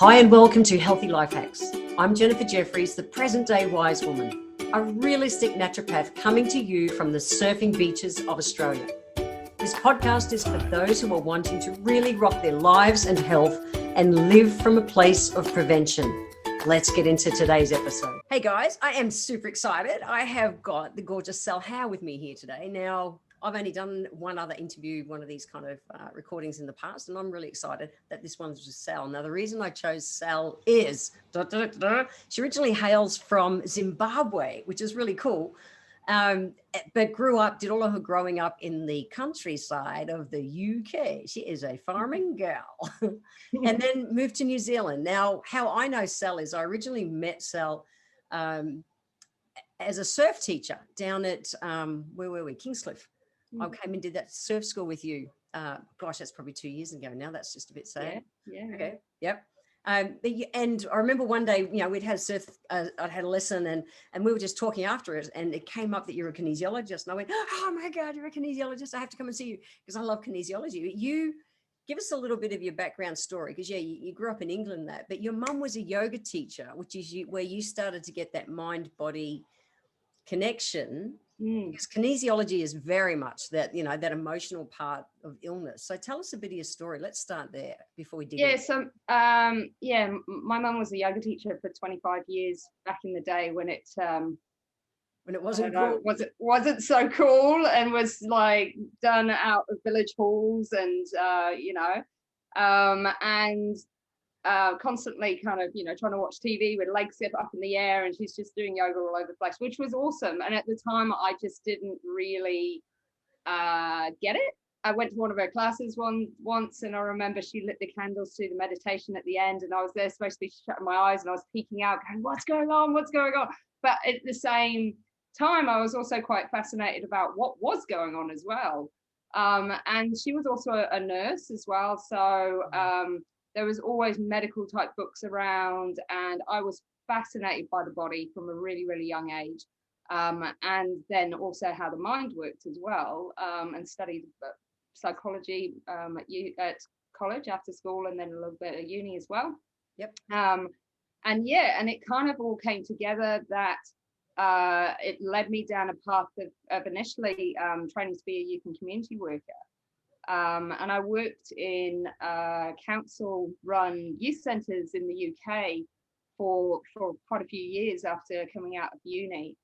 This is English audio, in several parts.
Hi and welcome to Healthy Life Hacks. I'm Jennifer Jefferies, the present-day wise woman, a realistic naturopath coming to you from the surfing beaches of Australia. This podcast is for those who are wanting to really rock their lives and health and live from a place of prevention. Let's get into today's episode. Hey guys, I am super excited. I have got the gorgeous Sal Howe with me here today. Now, I've only done one other interview, one of these kind of recordings in the past, and I'm really excited that this one's with Sal. Now, the reason I chose Sal is she originally hails from Zimbabwe, which is really cool, but did all of her growing up in the countryside of the UK. She is a farming gal and then moved to New Zealand. Now, how I know Sal is I originally met Sal as a surf teacher down at, where were we? Kingscliff. I came and did that surf school with you. Gosh, that's probably 2 years ago now. That's just a bit sad. Yeah. Okay. Yep. And I remember one day, we'd had surf, I'd had a lesson and we were just talking after it, and it came up that you're a kinesiologist. And I went, oh my God, you're a kinesiologist. I have to come and see you because I love kinesiology. You give us a little bit of your background story, because you grew up in England, but your mum was a yoga teacher, which is where you started to get that mind-body connection. Because kinesiology is very much that, that emotional part of illness. So tell us a bit of your story. Let's start there before we dig in. So, my mum was a yoga teacher for 25 years back in the day when it wasn't cool. wasn't so cool, and was like done out of village halls and constantly kind of trying to watch TV with legs up in the air, and she's just doing yoga all over the place, which was awesome. And at the time I just didn't really get it. I went to one of her classes once, and I remember she lit the candles to the meditation at the end, and I was there supposed to be shutting my eyes, and I was peeking out going, what's going on? But at the same time I was also quite fascinated about what was going on as well. And she was also a nurse as well, so there was always medical type books around, and I was fascinated by the body from a really, really young age. And then also how the mind worked as well, and studied psychology at college after school, and then a little bit at uni as well. Yep. And it kind of all came together that it led me down a path of initially training to be a youth and community worker. And I worked in council-run youth centres in the UK for quite a few years after coming out of uni,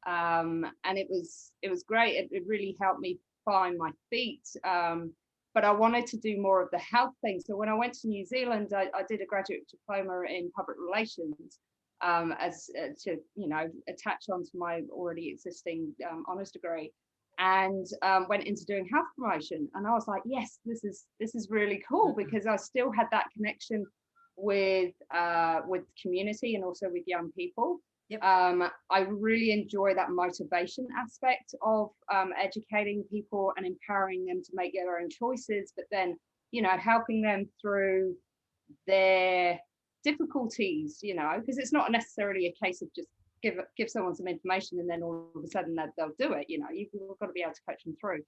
and it was great. It really helped me find my feet. But I wanted to do more of the health thing. So when I went to New Zealand, I did a graduate diploma in public relations, as to attach onto my already existing honours degree. And went into doing health promotion, and I was like, yes, this is really cool, because I still had that connection with community and also with young people. Yep. I really enjoy that motivation aspect of educating people and empowering them to make their own choices, but then helping them through their difficulties, because it's not necessarily a case of just give someone some information and then all of a sudden they'll do it. You've got to be able to coach them through.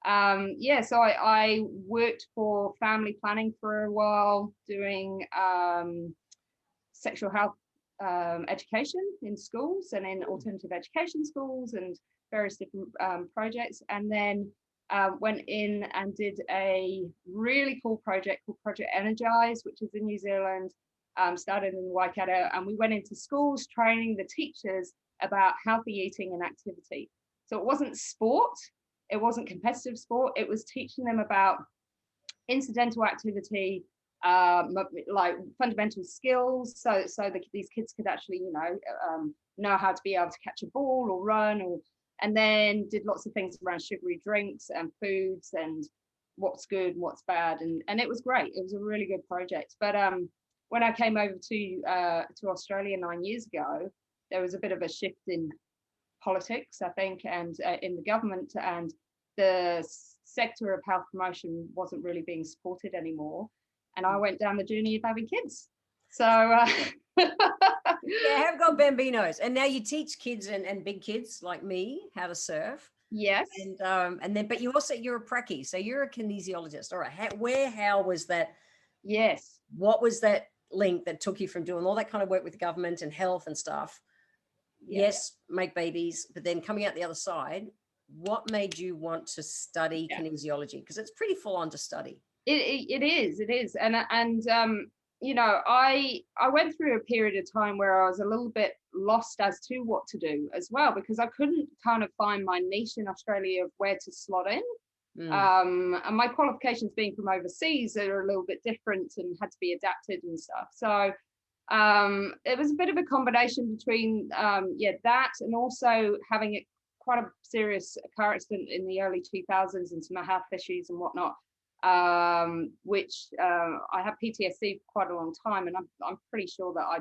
So I worked for family planning for a while, doing sexual health education in schools and in alternative education schools and various different projects, and then went in and did a really cool project called Project Energize, which is in New Zealand. Started in Waikato, and we went into schools training the teachers about healthy eating and activity. So it wasn't sport, it wasn't competitive sport, it was teaching them about incidental activity, like fundamental skills, so that these kids could actually know how to be able to catch a ball or run, and then did lots of things around sugary drinks and foods and what's good and what's bad, and it was great. It was a really good project. But when I came over to Australia 9 years ago, there was a bit of a shift in politics, I think, and in the government, and the sector of health promotion wasn't really being supported anymore. And I went down the journey of having kids. So I've got bambinos, and now you teach kids and big kids like me how to surf. Yes. And then, but you're a pracky, so you're a kinesiologist. All right. How was that? Yes. What was that link that took you from doing all that kind of work with government and health and stuff. Yeah. Yes, make babies, but then coming out the other side, what made you want to study kinesiology? Because it's pretty full on to study. It is. You know, I went through a period of time where I was a little bit lost as to what to do as well, because I couldn't kind of find my niche in Australia of where to slot in. And my qualifications being from overseas are a little bit different and had to be adapted and stuff. So it was a bit of a combination between that and also having quite a serious car accident in the early 2000s and some health issues and whatnot, which I have PTSD for quite a long time, and I'm pretty sure that I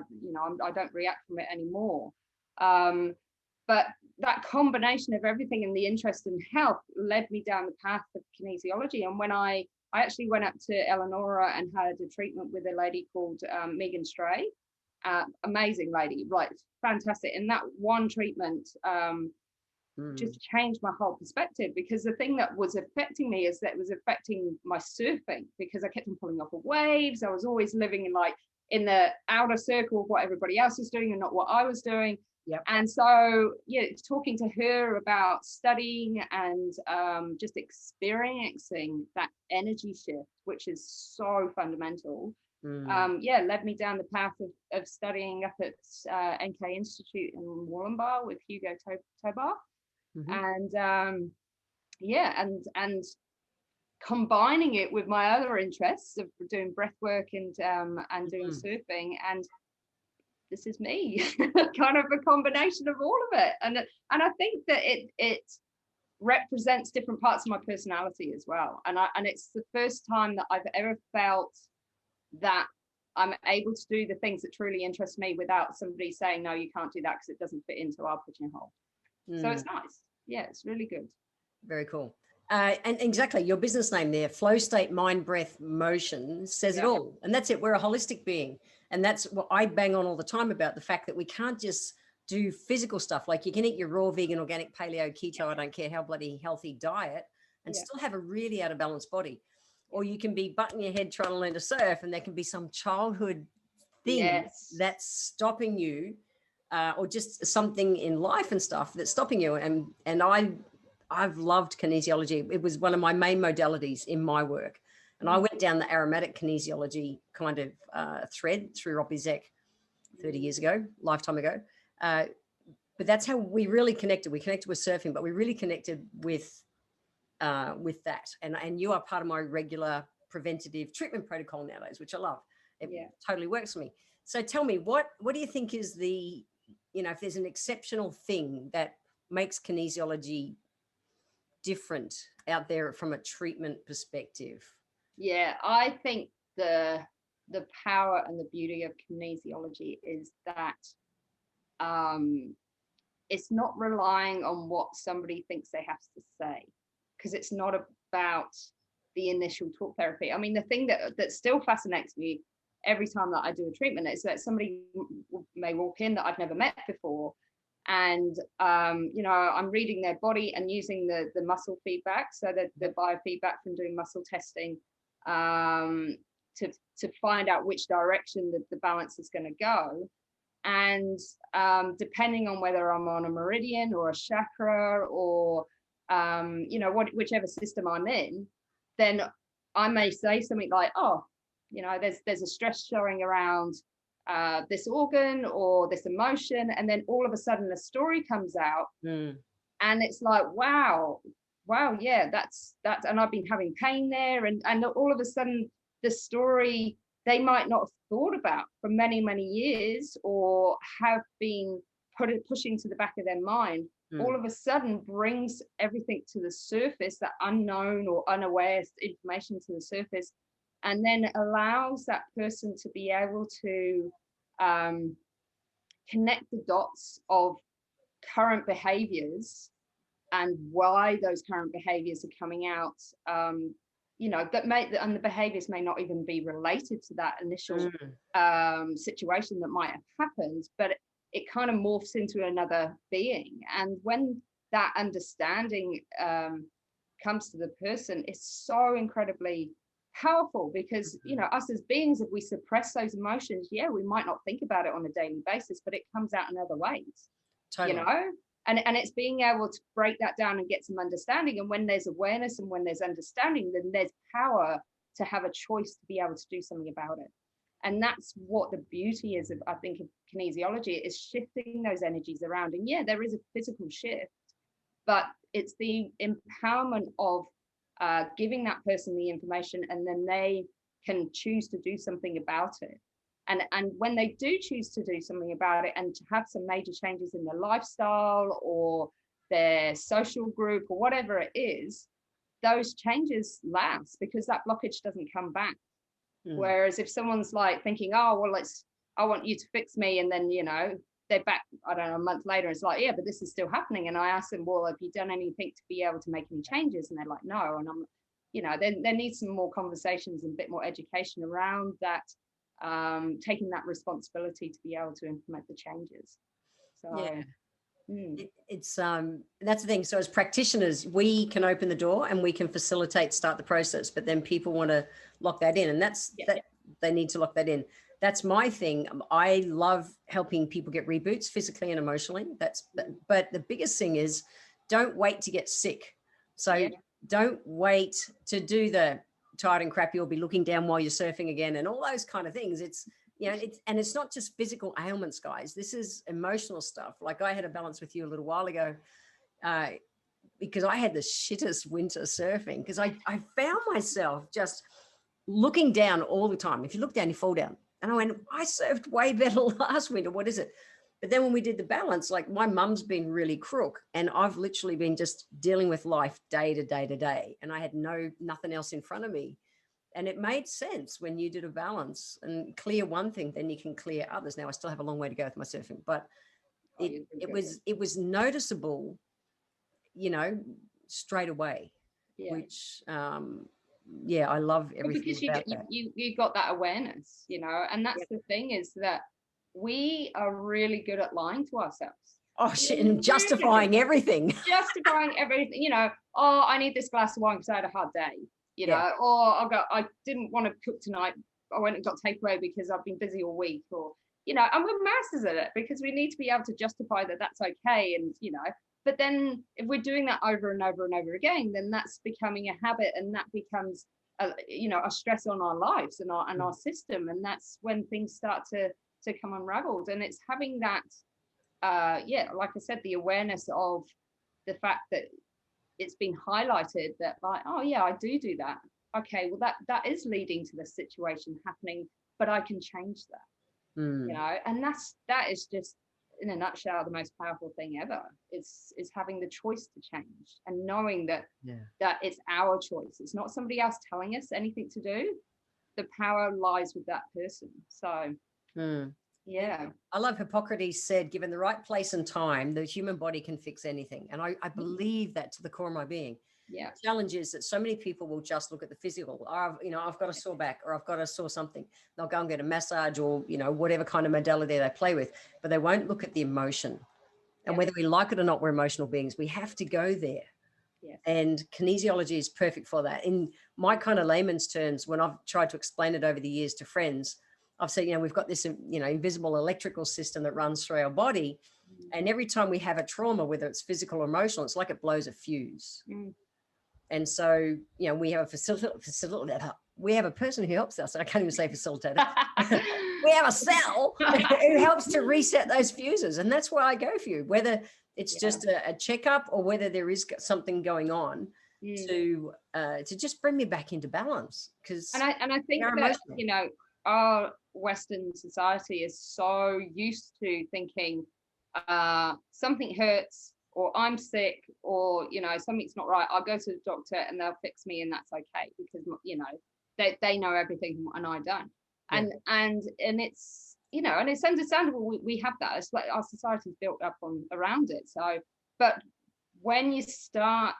don't react from it anymore. But that combination of everything and the interest in health led me down the path of kinesiology. And when I actually went up to Eleanor and had a treatment with a lady called Megan Stray, amazing lady, right, fantastic. And that one treatment just changed my whole perspective, because the thing that was affecting me is that it was affecting my surfing, because I kept on pulling off of waves. I was always living in the outer circle of what everybody else was doing and not what I was doing. Yep. And so, talking to her about studying and just experiencing that energy shift, which is so fundamental, led me down the path of studying up at NK Institute in Wollongbar with Hugo Tobar. And combining it with my other interests of doing breath work and doing surfing, and this is me, kind of a combination of all of it. And I think that it represents different parts of my personality as well. And it's the first time that I've ever felt that I'm able to do the things that truly interest me without somebody saying, no, you can't do that because it doesn't fit into our pigeonhole. So it's nice. Yeah, it's really good. Very cool. And exactly, your business name there, Flow State Mind Breath Motion, says it all. And that's it. We're a holistic being. And that's what I bang on all the time about, the fact that we can't just do physical stuff. Like you can eat your raw, vegan, organic, paleo, keto, I don't care how bloody healthy diet, and still have a really out of balance body. Or you can be butting your head trying to learn to surf, and there can be some childhood thing that's stopping you, or just something in life and stuff that's stopping you. And I've loved kinesiology. It was one of my main modalities in my work. And I went down the aromatic kinesiology kind of thread through Robbie Zeck 30 years ago, lifetime ago. But that's how we really connected. We connected with surfing, but we really connected with that. And you are part of my regular preventative treatment protocol nowadays, which I love. It totally works for me. So tell me, what do you think is the, if there's an exceptional thing that makes kinesiology different out there from a treatment perspective? Yeah, I think the power and the beauty of kinesiology is that it's not relying on what somebody thinks they have to say, because it's not about the initial talk therapy. I mean, the thing that still fascinates me every time that I do a treatment is that somebody may walk in that I've never met before, and I'm reading their body and using the muscle feedback, so that the biofeedback from doing muscle testing, to find out which direction the balance is going to go. And depending on whether I'm on a meridian or a chakra or whichever system I'm in, then I may say something like, there's a stress showing around this organ or this emotion, and then all of a sudden the story comes out, and it's like, wow, yeah, that's and I've been having pain there, and all of a sudden the story they might not have thought about for many years, or have been pushing to the back of their mind, all of a sudden brings everything to the surface, that unknown or unaware information to the surface, and then allows that person to be able to connect the dots of current behaviors and why those current behaviors are coming out, and the behaviors may not even be related to that initial situation that might have happened, but it kind of morphs into another being. And when that understanding comes to the person, it's so incredibly powerful, because us as beings, if we suppress those emotions, we might not think about it on a daily basis, but it comes out in other ways. Totally. And it's being able to break that down and get some understanding. And when there's awareness and when there's understanding, then there's power to have a choice to be able to do something about it. And that's what the beauty is of, I think, of kinesiology, is shifting those energies around. And there is a physical shift, but it's the empowerment of giving that person the information, and then they can choose to do something about it. And when they do choose to do something about it, and to have some major changes in their lifestyle or their social group or whatever it is, those changes last, because that blockage doesn't come back. Whereas if someone's like thinking, oh, well, I want you to fix me, and then they're back, I don't know, a month later, it's like, but this is still happening. And I ask them, well, have you done anything to be able to make any changes? And they're like, no. And I'm, there needs some more conversations and a bit more education around that, taking that responsibility to be able to implement the changes. So it's that's the thing. So as practitioners, we can open the door and we can facilitate, start the process, but then people want to lock that in, and that they need to lock that in. That's my thing. I love helping people get reboots physically and emotionally. But the biggest thing is, don't wait to get sick. So don't wait to do the tired and crap, you'll be looking down while you're surfing again, and all those kind of things. It's it's not just physical ailments, guys. This is emotional stuff. Like, I had a balance with you a little while ago, because I had the shittest winter surfing, because I found myself just looking down all the time. If you look down, you fall down. And I went, I surfed way better last winter. What is it? But then when we did the balance, like, my mum's been really crook, and I've literally been just dealing with life day to day to day. And I had nothing else in front of me. And it made sense when you did a balance and clear one thing, then you can clear others. Now, I still have a long way to go with my surfing, but it was noticeable, straight away, which, I love everything. Because about that. You got that awareness, and that's the thing, is that we are really good at lying to ourselves. Oh shit, and justifying everything. Justifying everything, oh, I need this glass of wine because I had a hard day, or I didn't want to cook tonight, I went and got takeaway because I've been busy all week, or, and we're masters at it, because we need to be able to justify that that's okay. And, but then if we're doing that over and over and over again, then that's becoming a habit, and that becomes, a stress on our lives and our system. And that's when things start to come unraveled. And it's having that, like I said, the awareness of the fact that it's been highlighted, that like, oh yeah, I do that. Okay, well that is leading to the situation happening, but I can change that. And that is just, in a nutshell, the most powerful thing ever. Is having the choice to change, and knowing that it's our choice. It's not somebody else telling us anything to do. The power lies with that person. So I love Hippocrates said, given the right place and time, the human body can fix anything. And I believe that to the core of my being. The challenge is that so many people will just look at the physical. I've got a sore back, or I've got a sore something. They'll go and get a massage, or, whatever kind of modality they play with, but they won't look at the emotion. And whether we like it or not, we're emotional beings. We have to go there. And kinesiology is perfect for that. In my kind of layman's terms, when I've tried to explain it over the years to friends, I've said, we've got this, invisible electrical system that runs through our body. And every time we have a trauma, whether it's physical or emotional, it's like it blows a fuse. And so, we have we have a person who helps us. I can't even say facilitator. We have a cell who helps to reset those fuses. And that's why I go for you, whether it's just a checkup, or whether there is something going on to just bring me back into balance. And I think that, our Western society is so used to thinking something hurts, or I'm sick, or something's not right, I'll go to the doctor and they'll fix me, and that's okay, because they know everything and I don't. And it's and it's understandable. We have that. It's like our society's built up around it. So, but when you start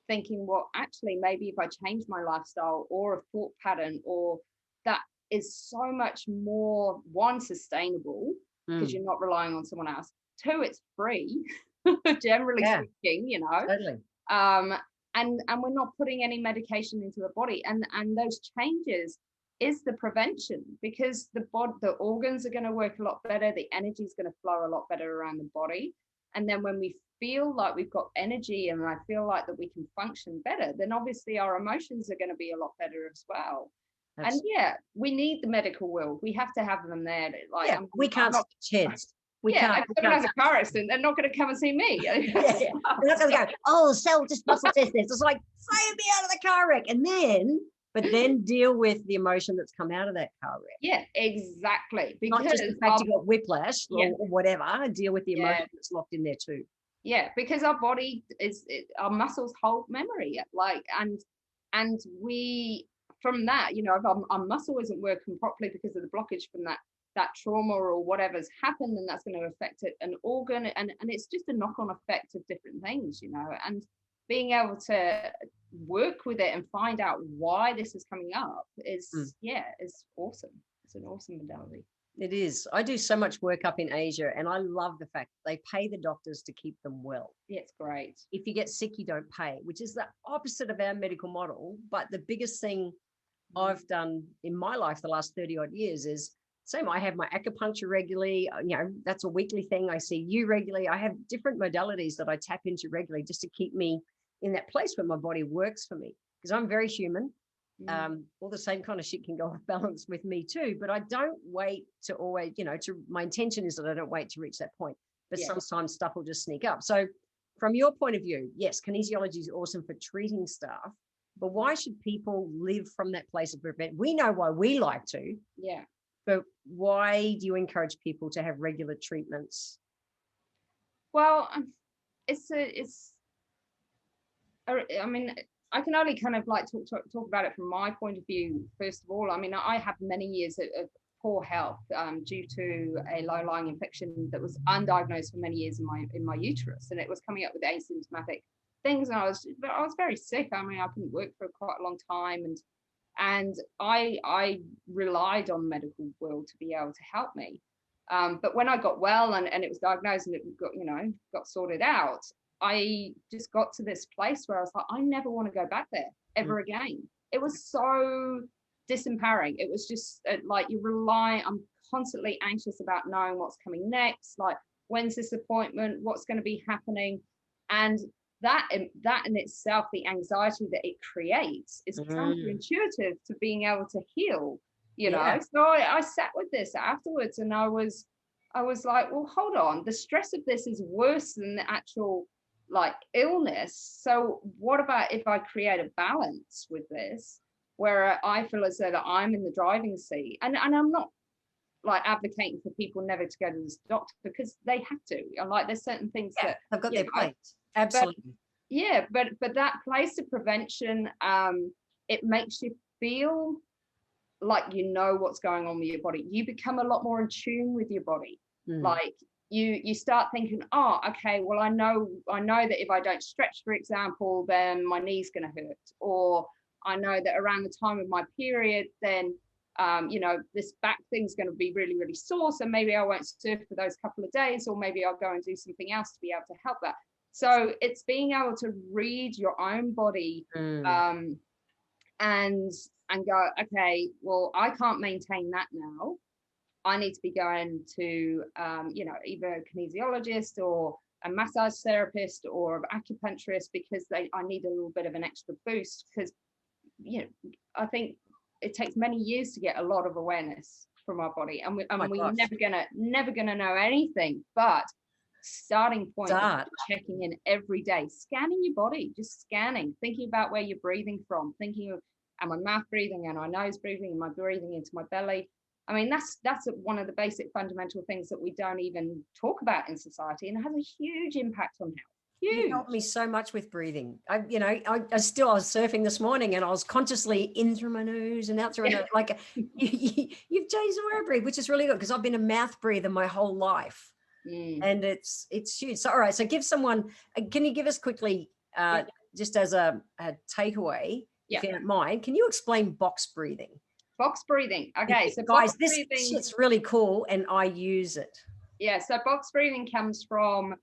thinking, well, actually, maybe if I change my lifestyle or a thought pattern, or that is so much more, one, sustainable, because you're not relying on someone else. Two, it's free, generally speaking, Totally. and we're not putting any medication into the body, and those changes is the prevention, because the organs are going to work a lot better, the energy is going to flow a lot better around the body, and then when we feel like we've got energy and I feel like that we can function better, then obviously our emotions are going to be a lot better as well. And yeah, we need the medical world. We have to have them there. Like, yeah, we can't stitch heads. We can't. If someone has a car accident, they're not going to come and see me. Yeah. They're not going to go, oh, Sal, just muscle test this. It's like, save me out of the car wreck. But then deal with the emotion that's come out of that car wreck. Yeah, exactly. Because not just the fact you got whiplash or whatever, deal with the emotion that's locked in there too. Yeah, because our body our muscles hold memory. Like, and we, from that, you know, if our muscle isn't working properly because of the blockage from that trauma or whatever's happened, then that's going to affect an organ, and it's just a knock-on effect of different things, you know. And being able to work with it and find out why this is coming up is is awesome. It's an awesome modality. It is. I do so much work up in Asia, and I love the fact they pay the doctors to keep them well. Yeah, it's great. If you get sick, you don't pay, which is the opposite of our medical model. But the biggest thing I've done in my life the last 30 odd years is same. I have my acupuncture regularly. You know, that's a weekly thing. I see you regularly. I have different modalities that I tap into regularly just to keep me in that place where my body works for me, because I'm very human. All the same kind of shit can go off balance with me too, but I don't wait to always, you know, my intention is that I don't wait to reach that point, but sometimes stuff will just sneak up. So from your point of view, yes, kinesiology is awesome for treating stuff, but why should people live from that place of prevent? We know why we like to, but why do you encourage people to have regular treatments? Well, I mean, I can only kind of like talk about it from my point of view. First of all, I mean, I have many years of poor health due to a low-lying infection that was undiagnosed for many years in my uterus, and it was coming up with asymptomatic things, and I was very sick. I mean, I couldn't work for quite a long time, and I relied on the medical world to be able to help me. But when I got well and it was diagnosed and it got sorted out, I just got to this place where I was like, I never want to go back there ever again. It was so disempowering. It was just like I'm constantly anxious about knowing what's coming next. Like, when's this appointment? What's going to be happening? And that in itself, the anxiety that it creates is counterintuitive to being able to heal, you know. So I sat with this afterwards, and I was like, well, hold on, the stress of this is worse than the actual like illness. So what about if I create a balance with this where I feel as though that I'm in the driving seat, and I'm not like advocating for people never to go to this doctor, because they have to, and like there's certain things that they've got their plate. Absolutely. But that place of prevention, it makes you feel like you know what's going on with your body. You become a lot more in tune with your body. Like you start thinking, oh, okay, well, I know that if I don't stretch, for example, then my knee's going to hurt, or I know that around the time of my period, then this back thing's going to be really, really sore, so maybe I won't surf for those couple of days, or maybe I'll go and do something else to be able to help that. So it's being able to read your own body and go, okay, well, I can't maintain that now. I need to be going to, either a kinesiologist or a massage therapist or an acupuncturist, because I need a little bit of an extra boost, because, I think it takes many years to get a lot of awareness from our body, and we're never gonna know anything. But starting point, checking in every day, scanning your body, just scanning, thinking about where you're breathing from, thinking of, am I mouth breathing, am I nose breathing, am I breathing into my belly? I mean, that's one of the basic fundamental things that we don't even talk about in society, and it has a huge impact on health. You helped me so much with breathing. I was surfing this morning, and I was consciously in through my nose and out through my nose. Like you've changed the way I breathe, which is really good, because I've been a mouth breather my whole life, and it's huge. So all right, so give someone. Can you give us quickly, just as a takeaway, if you don't mind, can you explain box breathing? Box breathing. Okay, so guys, this shit's really cool, and I use it. Yeah, so box breathing comes from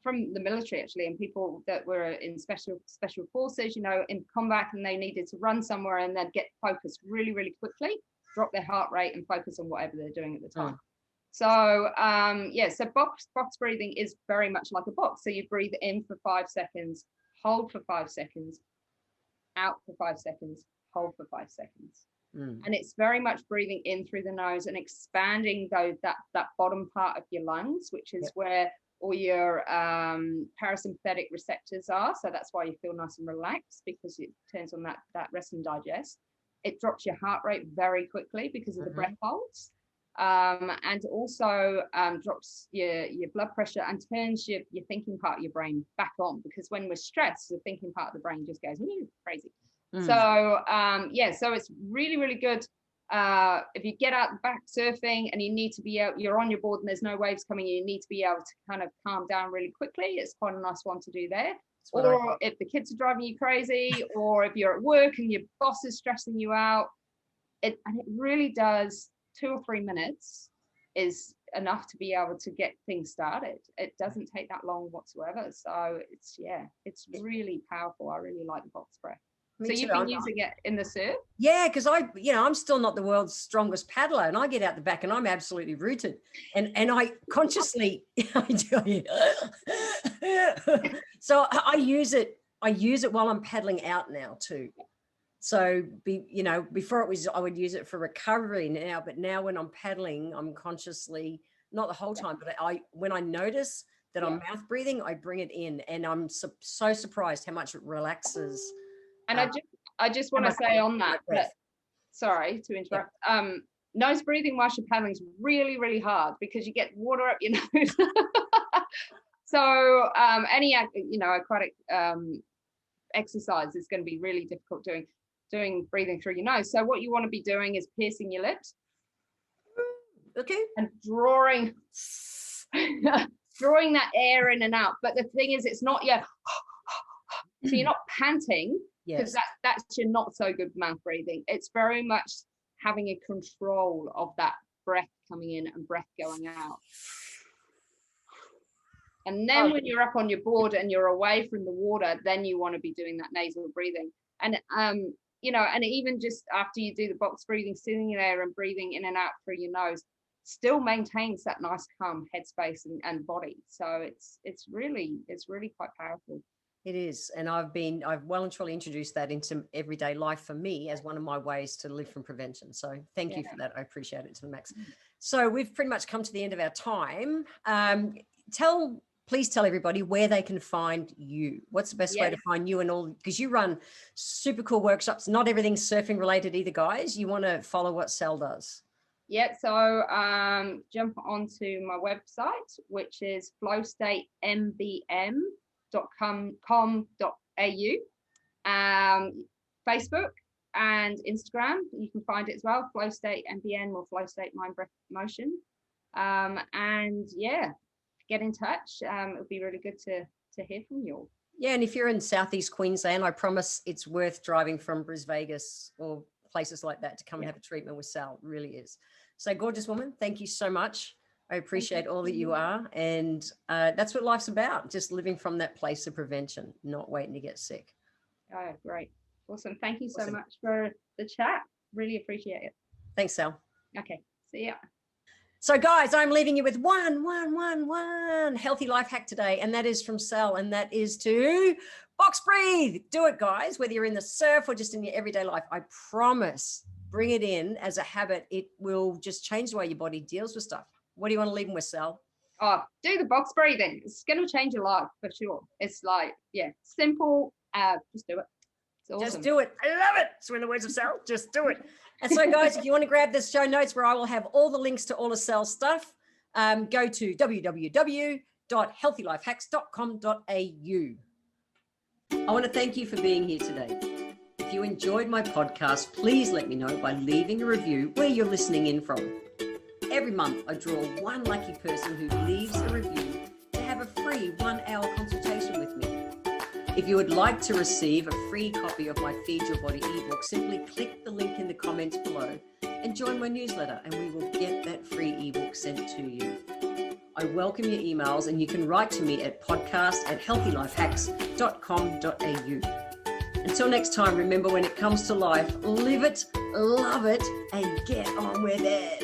from the military actually, and people that were in special forces, in combat, and they needed to run somewhere and then get focused really, really quickly, drop their heart rate and focus on whatever they're doing at the time. So so box breathing is very much like a box. So you breathe in for 5 seconds, hold for 5 seconds, out for 5 seconds, hold for 5 seconds. And it's very much breathing in through the nose and expanding that bottom part of your lungs, which is where all your parasympathetic receptors are. So that's why you feel nice and relaxed, because it turns on that rest and digest. It drops your heart rate very quickly because of the breath holds. And also drops your blood pressure and turns your thinking part of your brain back on, because when we're stressed, the thinking part of the brain just goes crazy. So so it's really, really good. If you get out the back surfing and you need to be out, you're on your board and there's no waves coming in, you need to be able to kind of calm down really quickly. It's quite a nice one to do there. Or if the kids are driving you crazy, or if you're at work and your boss is stressing you out, it really does. 2 or 3 minutes is enough to be able to get things started. It doesn't take that long whatsoever. So it's really powerful. I really like the box breath. So you've been using it in the surf? Yeah, because I'm still not the world's strongest paddler, and I get out the back and I'm absolutely rooted. And I consciously, so I use it while I'm paddling out now too. So before I would use it for recovery but now when I'm paddling, I'm consciously, not the whole time, but when I notice that I'm mouth breathing, I bring it in, and I'm so surprised how much it relaxes. And I just want to say on that, sorry to interrupt. Nose breathing whilst you're paddling is really, really hard because you get water up your nose. So any aquatic exercise is going to be really difficult doing breathing through your nose. So what you want to be doing is piercing your lips. Okay. And drawing that air in and out. But the thing is, it's not so you're not panting, because that's your not so good mouth breathing. It's very much having a control of that breath coming in and breath going out. And then when you're up on your board and you're away from the water, then you want to be doing that nasal breathing. And and even just after you do the box breathing, sitting there and breathing in and out through your nose still maintains that nice calm headspace and body. So it's really quite powerful. It is. And I've well and truly introduced that into everyday life for me as one of my ways to live from prevention. So thank you for that. I appreciate it to the max. So we've pretty much come to the end of our time. Please tell everybody where they can find you. What's the best way to find you and all, because you run super cool workshops. Not everything's surfing related either, guys. You want to follow what Sal does. Yeah, so jump onto my website, which is flowstatembm.com.au. Facebook and Instagram, you can find it as well, Flow State MBN or Flow State Mind Breath Motion. Get in touch. It would be really good to hear from you all. Yeah, and if you're in Southeast Queensland, I promise it's worth driving from Vegas or places like that to come and have a treatment with Sal. It really is. So gorgeous woman, thank you so much. I appreciate all that you are. And that's what life's about, just living from that place of prevention, not waiting to get sick. Oh, great. Awesome. Thank you so much for the chat. Really appreciate it. Thanks, Sal. Okay, see ya. So guys, I'm leaving you with one healthy life hack today. And that is from Sal, and that is to box breathe. Do it, guys, whether you're in the surf or just in your everyday life. I promise, bring it in as a habit. It will just change the way your body deals with stuff. What do you want to leave them with, Sal? Oh, do the box breathing. It's going to change your life for sure. It's like, simple. Just do it. It's awesome. Just do it. I love it. So in the words of Sal, just do it. And so, guys, if you want to grab the show notes where I will have all the links to all of Sal's stuff, go to www.healthylifehacks.com.au. I want to thank you for being here today. If you enjoyed my podcast, please let me know by leaving a review where you're listening in from. Every month, I draw one lucky person who leaves a review to have a free 1-hour consultation with me. If you would like to receive a free copy of my Feed Your Body ebook, simply click the link in the comments below and join my newsletter, and we will get that free ebook sent to you. I welcome your emails, and you can write to me at podcast@healthylifehacks.com.au. Until next time, remember, when it comes to life, live it, love it, and get on with it.